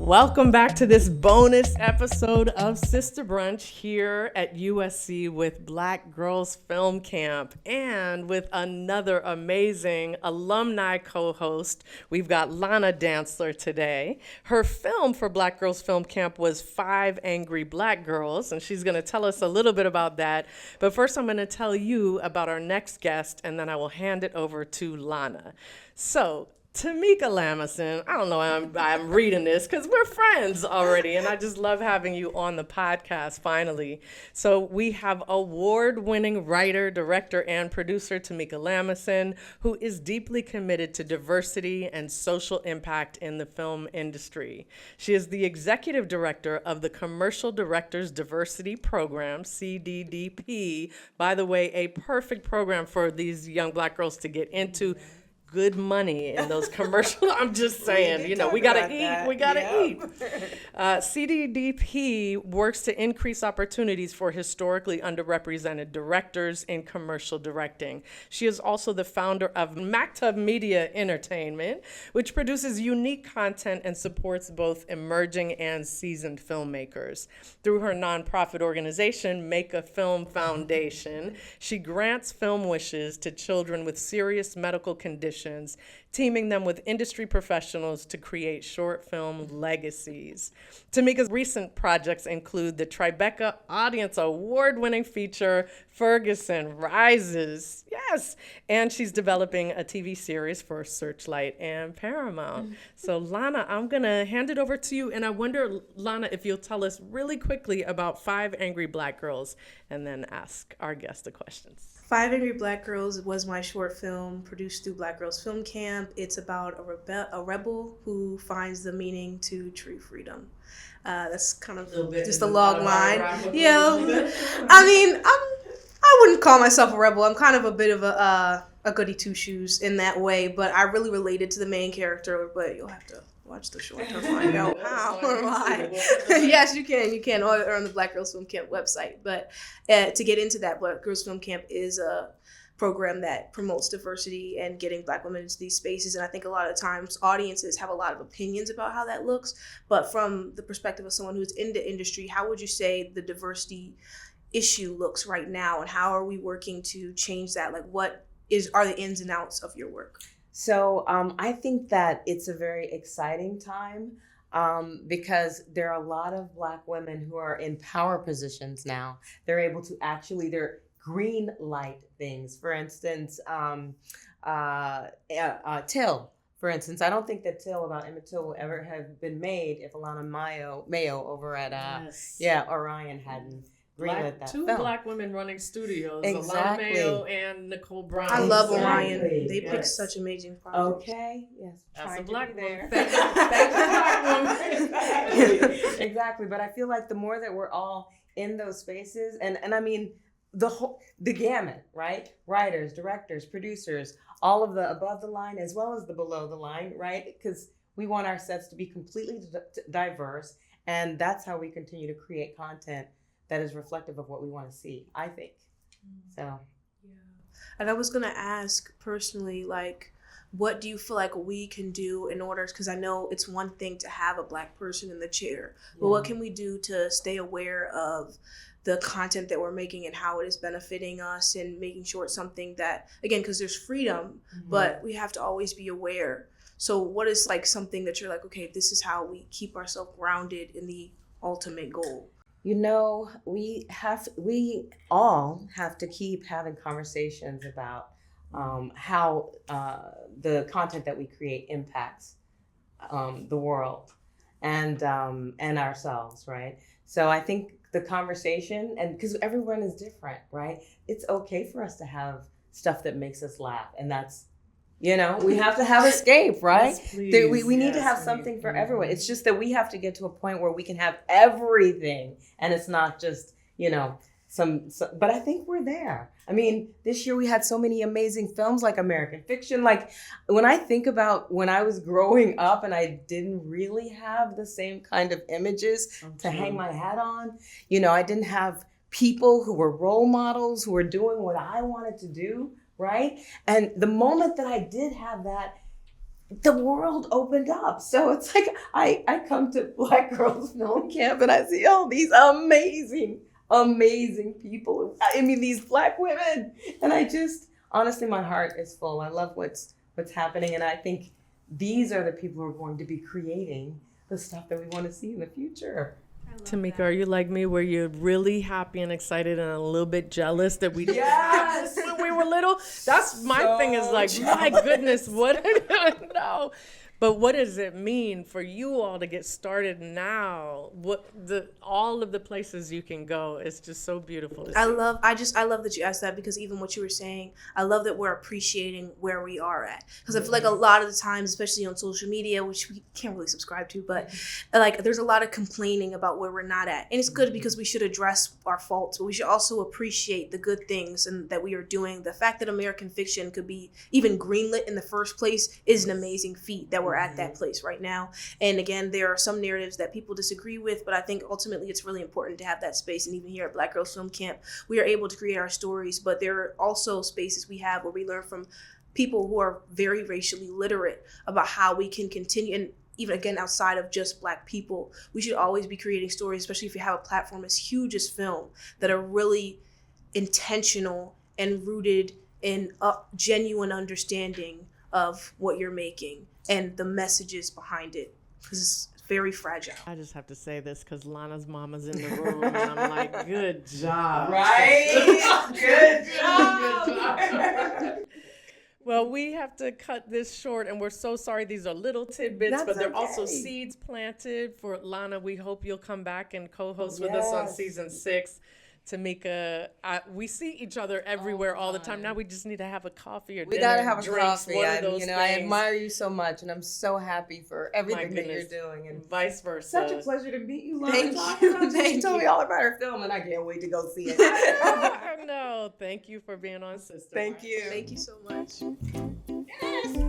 Welcome back to this bonus episode of Sista Brunch here at USC with Black Girls Film Camp and with another amazing alumni co-host. We've got Lanaa Dantzler today. Her film for Black Girls Film Camp was 5 Angry Black Girls, and she's going to tell us a little bit about that. But first, I'm going to tell you about our next guest, and then I will hand it over to Lanaa. So, Tamika Lamison, I don't know why I'm reading this because we're friends already, and I just love having you on the podcast finally. So we have award-winning writer, director, and producer Tamika Lamison, who is deeply committed to diversity and social impact in the film industry. She is the executive director of the Commercial Directors Diversity Program, CDDP. By the way, a perfect program for these young Black girls to get into. Good money in those commercials. I'm just saying, we gotta eat. CDDP works to increase opportunities for historically underrepresented directors in commercial directing. She is also the founder of Maktub Media Entertainment, which produces unique content and supports both emerging and seasoned filmmakers. Through her nonprofit organization, Make a Film Foundation, she grants film wishes to children with serious medical conditions, teaming them with industry professionals to create short film legacies. Tamika's recent projects include the Tribeca Audience Award-winning feature, Ferguson Rises. Yes! And she's developing a TV series for Searchlight and Paramount. So Lanaa, I'm gonna hand it over to you, and I wonder, Lanaa, if you'll tell us really quickly about 5 Angry Black Girls, and then ask our guest the questions. 5 Angry Black Girls was my short film produced through Black Girls Film Camp. It's about a rebel who finds the meaning to true freedom. That's kind of just a log line. Yeah, I wouldn't call myself a rebel. I'm kind of a bit of a goody two shoes in that way, but I really related to the main character. But you'll have to watch the short to find out how or why. Yes, you can, or on the Black Girls Film Camp website. But to get into that, Black Girls Film Camp is a program that promotes diversity and getting Black women into these spaces. And I think a lot of times audiences have a lot of opinions about how that looks. But from the perspective of someone who's in the industry, how would you say the diversity issue looks right now, and how are we working to change that? Like, are the ins and outs of your work? So I think that it's a very exciting time because there are a lot of Black women who are in power positions now. They're able to they're green light things. For instance, Till. For instance, I don't think that about Emmett Till will ever have been made if Alana Mayo over at Orion hadn't. Two Black women running studios, exactly. Alana Mayo and Nicole Brown. I love Orion. They pick such amazing projects. Okay, yes. That's a Black woman. Thank you, Black woman. Exactly, but I feel like the more that we're all in those spaces, and I mean, the gamut, right? Writers, directors, producers, all of the above the line as well as the below the line, right? Because we want our sets to be completely diverse, and that's how we continue to create content that is reflective of what we want to see, I think. So. Yeah. And I was going to ask personally, like, what do you feel like we can do in order, because I know it's one thing to have a Black person in the chair, but what can we do to stay aware of the content that we're making and how it is benefiting us, and making sure it's something that, again, because there's freedom, but we have to always be aware. So what is like something that you're like, okay, this is how we keep ourselves grounded in the ultimate goal? We all have to keep having conversations about how the content that we create impacts the world and ourselves, right? So I think the conversation, and because everyone is different, right? It's okay for us to have stuff that makes us laugh, and that's, we have to have escape, right? Yes, we need to have something for everyone. It's just that we have to get to a point where we can have everything, and it's not just, but I think we're there. I mean, this year we had so many amazing films like American Fiction. Like, when I think about when I was growing up and I didn't really have the same kind of images to hang my hat on, I didn't have people who were role models, who were doing what I wanted to do, right? And the moment that I did have that, the world opened up. So it's like I come to Black Girls Film Camp and I see all these amazing people. I mean, these Black women. And I just, honestly, my heart is full. I love what's happening. And I think these are the people who are going to be creating the stuff that we want to see in the future. Tamika, are you like me where you're really happy and excited and a little bit jealous that we didn't Yes! have this when we were little? That's my thing is like, my goodness, what? No. But what does it mean for you all to get started now? All of the places you can go is just so beautiful to see. I love that you asked that, because even what you were saying, I love that we're appreciating where we are at. Because I feel like a lot of the times, especially on social media, which we can't really subscribe to, but like there's a lot of complaining about where we're not at. And it's good because we should address our faults, but we should also appreciate the good things and that we are doing. The fact that American fiction could be even greenlit in the first place is an amazing feat that we're at that place right now. And again, there are some narratives that people disagree with, but I think ultimately it's really important to have that space. And even here at Black Girls Film Camp, we are able to create our stories, but there are also spaces we have where we learn from people who are very racially literate about how we can continue. And even again, outside of just Black people, we should always be creating stories, especially if you have a platform as huge as film, that are really intentional and rooted in a genuine understanding of what you're making and the messages behind it, because it's very fragile. I just have to say this because Lana's mama's in the room, and I'm like, good job. Right? Good job. Well, we have to cut this short, and we're so sorry. These are little tidbits, That's but they're okay. also seeds planted for Lana. We hope you'll come back and co-host with us on season 6. Tamika, we see each other everywhere all the time. Now we just need to have a coffee or dinner. We gotta have a drinks, coffee. one of those I things. admire you so much, and I'm so happy for everything that you're doing. And vice versa. such a pleasure to meet you, Lana. Thank you. She told me all about her film, and I can't wait to go see it. No, thank you for being on Sister. Thank you. Thank you so much. Yes.